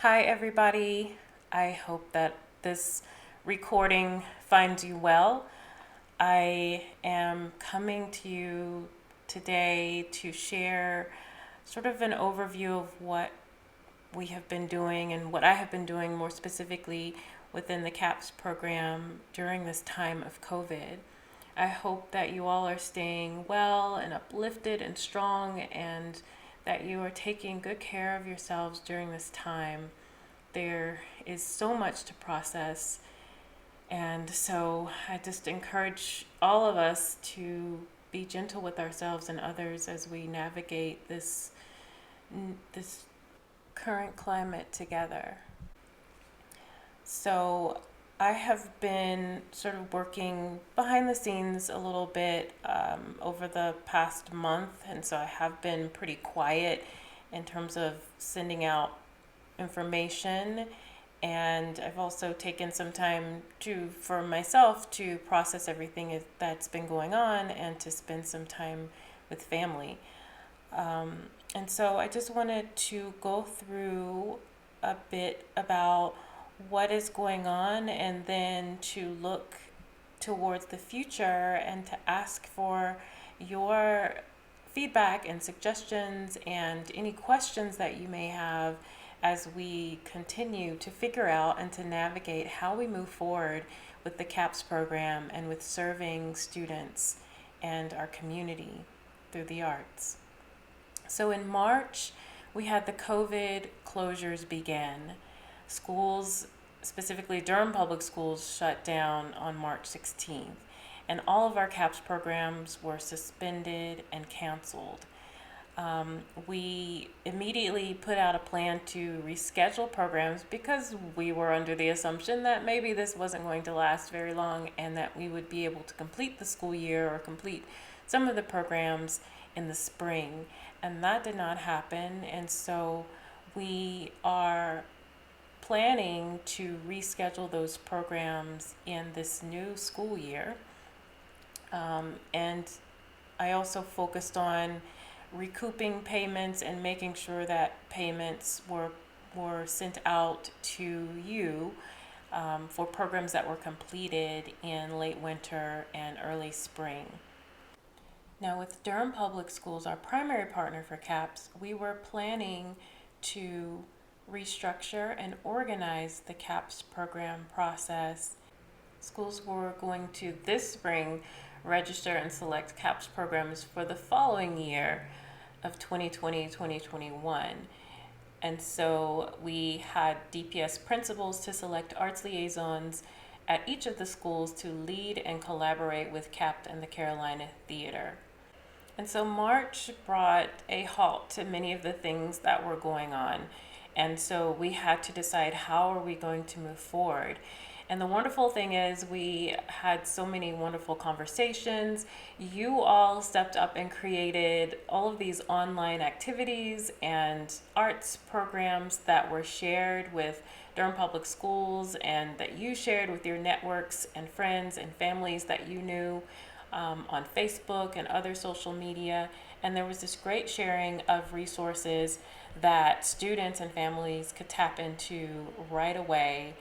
Hi, everybody. I hope that this recording finds you well. I am coming to you today to share sort of an overview of what we have been doing and what I have been doing more specifically within the CAPS program during this time of COVID. I hope that you all are staying well and uplifted and strong, and that you are taking good care of yourselves during this time. There is so much to process, and so I just encourage all of us to be gentle with ourselves and others as we navigate this current climate together. So I have been sort of working behind the scenes a little bit over the past month, and so I have been pretty quiet in terms of sending out information. And I've also taken some time for myself to process everything that's been going on and to spend some time with family. And so I just wanted to go through a bit about what is going on, and then to look towards the future and to ask for your feedback and suggestions and any questions that you may have as we continue to figure out and to navigate how we move forward with the CAPS program and with serving students and our community through the arts. So in March, we had the COVID closures begin. Schools, specifically Durham Public Schools, shut down on March 16th, and all of our CAPS programs were suspended and canceled. We immediately put out a plan to reschedule programs because we were under the assumption that maybe this wasn't going to last very long and that we would be able to complete the school year or complete some of the programs in the spring. And that did not happen. And so we are planning to reschedule those programs in this new school year. And I also focused on recouping payments and making sure that payments were sent out to you for programs that were completed in late winter and early spring. Now, with Durham Public Schools, our primary partner for CAPS, we were planning to restructure and organize the CAPS program process. Schools were going to this spring register and select CAPS programs for the following year of 2020-2021. And so we had DPS principals to select arts liaisons at each of the schools to lead and collaborate with CAPT and the Carolina Theater. And so March brought a halt to many of the things that were going on. And so we had to decide, how are we going to move forward? And the wonderful thing is, we had so many wonderful conversations. You all stepped up and created all of these online activities and arts programs that were shared with Durham Public Schools and that you shared with your networks and friends and families that you knew on Facebook and other social media. And there was this great sharing of resources that students and families could tap into right away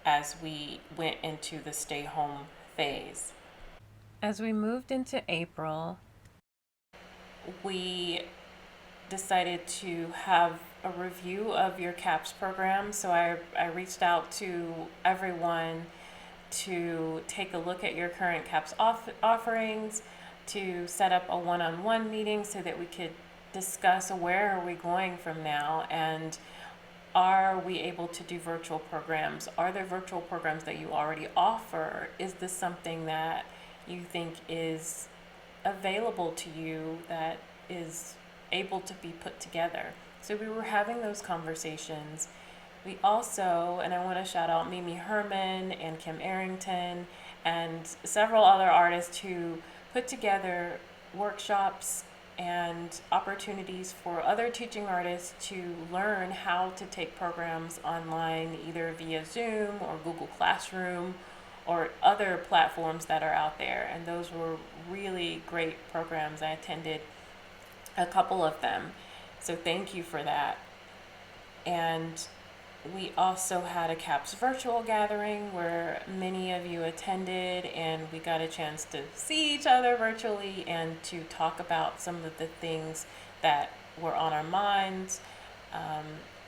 as we went into the stay home phase. As we moved into April, we decided to have a review of your CAPS program. So I reached out to everyone to take a look at your current CAPS offerings, to set up a one-on-one meeting so that we could discuss where are we going from now, and are we able to do virtual programs? Are there virtual programs that you already offer? Is this something that you think is available to you, that is able to be put together? So we were having those conversations. We also, and I want to shout out Mimi Herman and Kim Arrington and several other artists who put together workshops and opportunities for other teaching artists to learn how to take programs online, either via Zoom or Google Classroom or other platforms that are out there. And those were really great programs. I attended a couple of them. So thank you for that. And we also had a CAPS virtual gathering where many of you attended, and we got a chance to see each other virtually and to talk about some of the things that were on our minds, um,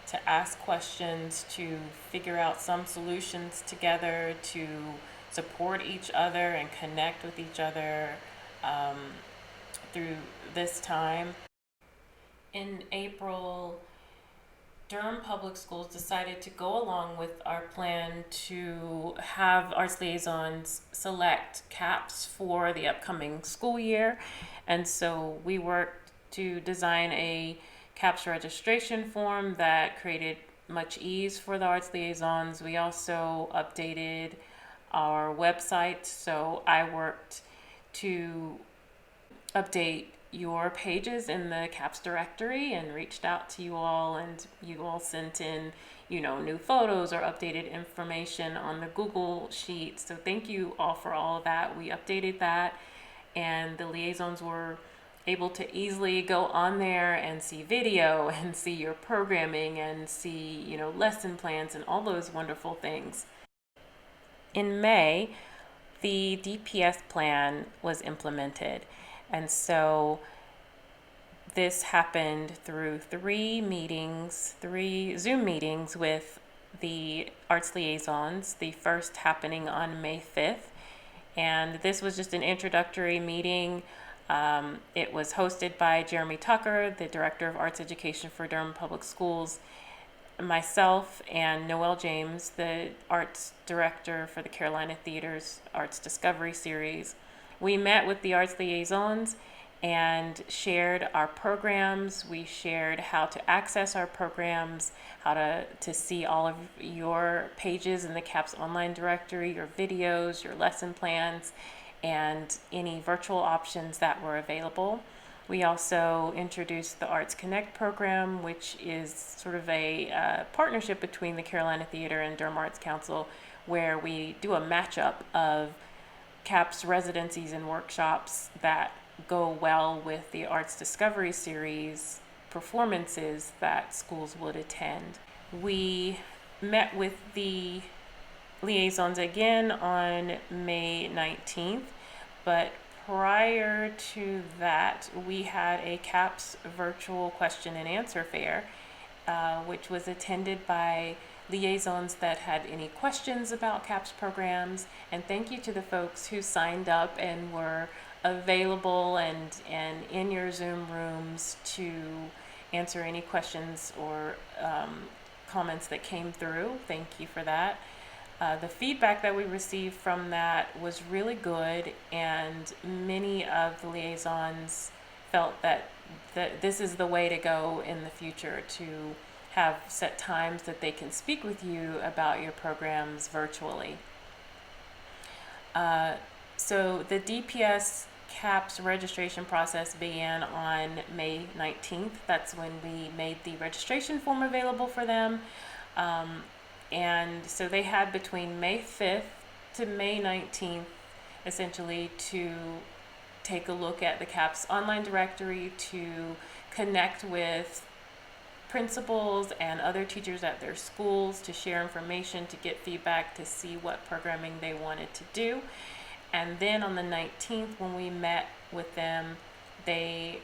to ask questions, to figure out some solutions together, to support each other and connect with each other um, through this time. In April, Durham Public Schools decided to go along with our plan to have arts liaisons select CAPS for the upcoming school year. And so we worked to design a CAPS registration form that created much ease for the arts liaisons. We also updated our website. So I worked to update your pages in the CAPS directory and reached out to you all, and you all sent in, new photos or updated information on the Google sheet. So thank you all for all of that. We updated that, and the liaisons were able to easily go on there and see video and see your programming and see, lesson plans and all those wonderful things. In May, the DPS plan was implemented. And so this happened through three Zoom meetings with the arts liaisons, the first happening on May 5th. And this was just an introductory meeting. It was hosted by Jeremy Tucker, the Director of Arts Education for Durham Public Schools, myself, and Noelle James, the Arts Director for the Carolina Theater's Arts Discovery Series. We met with the arts liaisons and shared our programs. We shared how to access our programs, how to see all of your pages in the CAPS online directory, your videos, your lesson plans, and any virtual options that were available. We also introduced the Arts Connect program, which is sort of a partnership between the Carolina Theater and Durham Arts Council, where we do a matchup of CAPS residencies and workshops that go well with the Arts Discovery Series performances that schools would attend. We met with the liaisons again on May 19th, but prior to that, we had a CAPS virtual question and answer fair, which was attended by liaisons that had any questions about CAPS programs. And thank you to the folks who signed up and were available and in your Zoom rooms to answer any questions or comments that came through. Thank you for that. The feedback that we received from that was really good, and many of the liaisons felt that this is the way to go in the future, to have set times that they can speak with you about your programs virtually. So the DPS CAPS registration process began on May 19th. That's when we made the registration form available for them. And so they had between May 5th to May 19th, essentially, to take a look at the CAPS online directory, to connect with principals and other teachers at their schools, to share information, to get feedback, to see what programming they wanted to do. And then on the 19th, when we met with them, they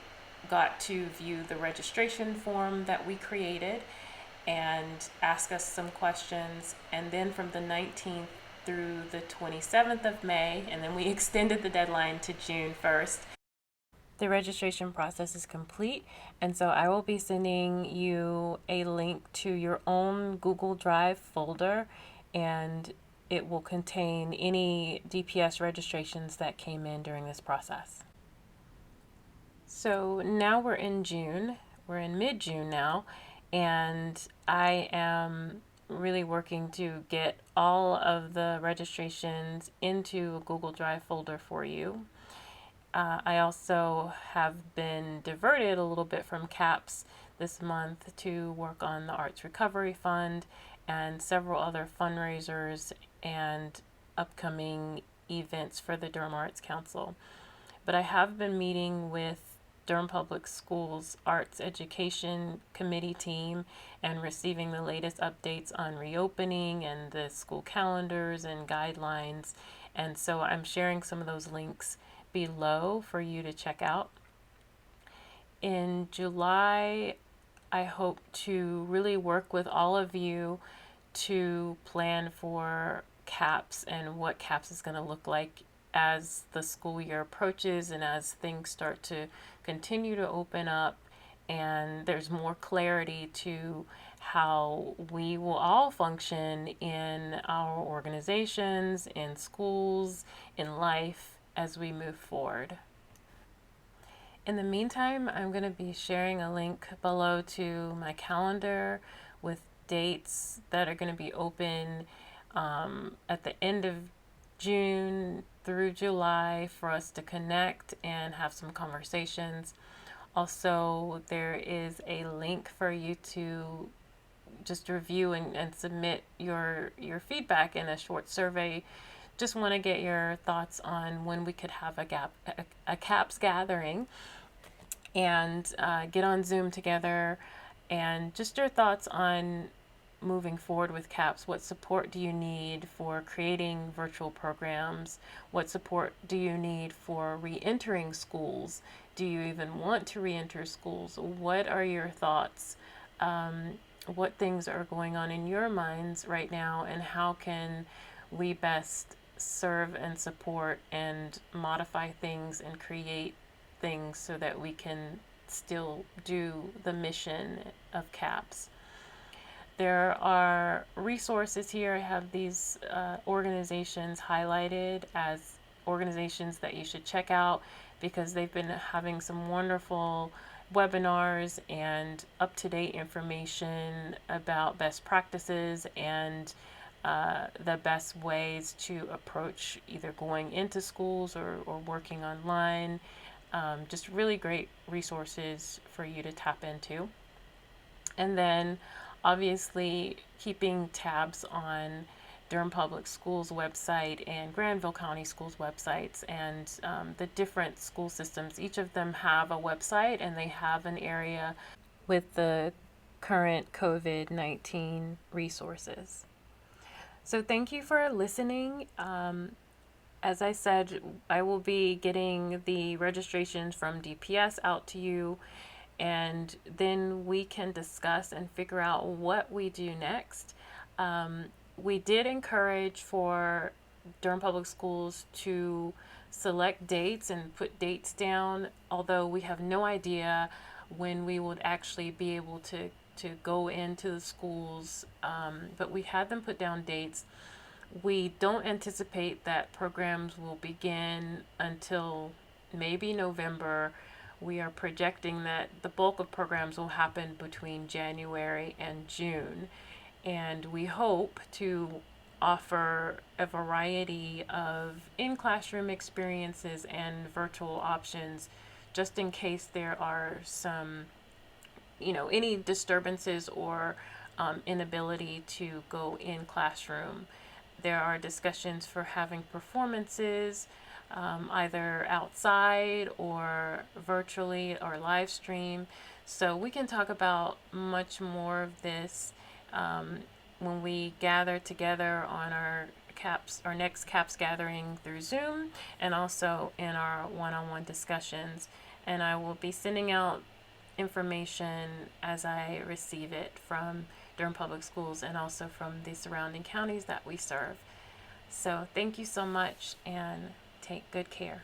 got to view the registration form that we created and ask us some questions. And then from the 19th through the 27th of May, and then we extended the deadline to June 1st. The registration process is complete, and so I will be sending you a link to your own Google Drive folder, and it will contain any DPS registrations that came in during this process. So now we're in June. We're in mid-June now, and I am really working to get all of the registrations into a Google Drive folder for you. I also have been diverted a little bit from CAPS this month to work on the Arts Recovery Fund and several other fundraisers and upcoming events for the Durham Arts Council. But I have been meeting with Durham Public Schools Arts Education Committee team and receiving the latest updates on reopening and the school calendars and guidelines. And so I'm sharing some of those links below for you to check out. In July, I hope to really work with all of you to plan for CAPS and what CAPS is going to look like as the school year approaches and as things start to continue to open up and there's more clarity to how we will all function in our organizations, in schools, in life as we move forward. In the meantime, I'm going to be sharing a link below to my calendar with dates that are going to be open at the end of June through July for us to connect and have some conversations. Also, there is a link for you to just review and submit your feedback in a short survey. Just want to get your thoughts on when we could have a CAPS gathering and get on Zoom together, and just your thoughts on moving forward with CAPS. What support do you need for creating virtual programs? What support do you need for re-entering schools? Do you even want to re-enter schools? What are your thoughts? What things are going on in your minds right now, and how can we best serve and support and modify things and create things so that we can still do the mission of CAPS? There are resources here. I have these organizations highlighted as organizations that you should check out because they've been having some wonderful webinars and up-to-date information about best practices and the best ways to approach either going into schools or working online. Just really great resources for you to tap into. And then obviously keeping tabs on Durham Public Schools website and Granville County Schools websites and the different school systems. Each of them have a website and they have an area with the current COVID-19 resources. So thank you for listening. As I said, I will be getting the registrations from DPS out to you, and then we can discuss and figure out what we do next. We did encourage for Durham Public Schools to select dates and put dates down, although we have no idea when we would actually be able to go into the schools, but we had them put down dates. We don't anticipate that programs will begin until maybe November. We are projecting that the bulk of programs will happen between January and June. And we hope to offer a variety of in-classroom experiences and virtual options just in case there are some, any disturbances or inability to go in classroom. There are discussions for having performances either outside or virtually or live stream. So we can talk about much more of this when we gather together on our next CAPS gathering through Zoom and also in our one-on-one discussions. And I will be sending out information as I receive it from Durham Public Schools and also from the surrounding counties that we serve. So thank you so much and take good care.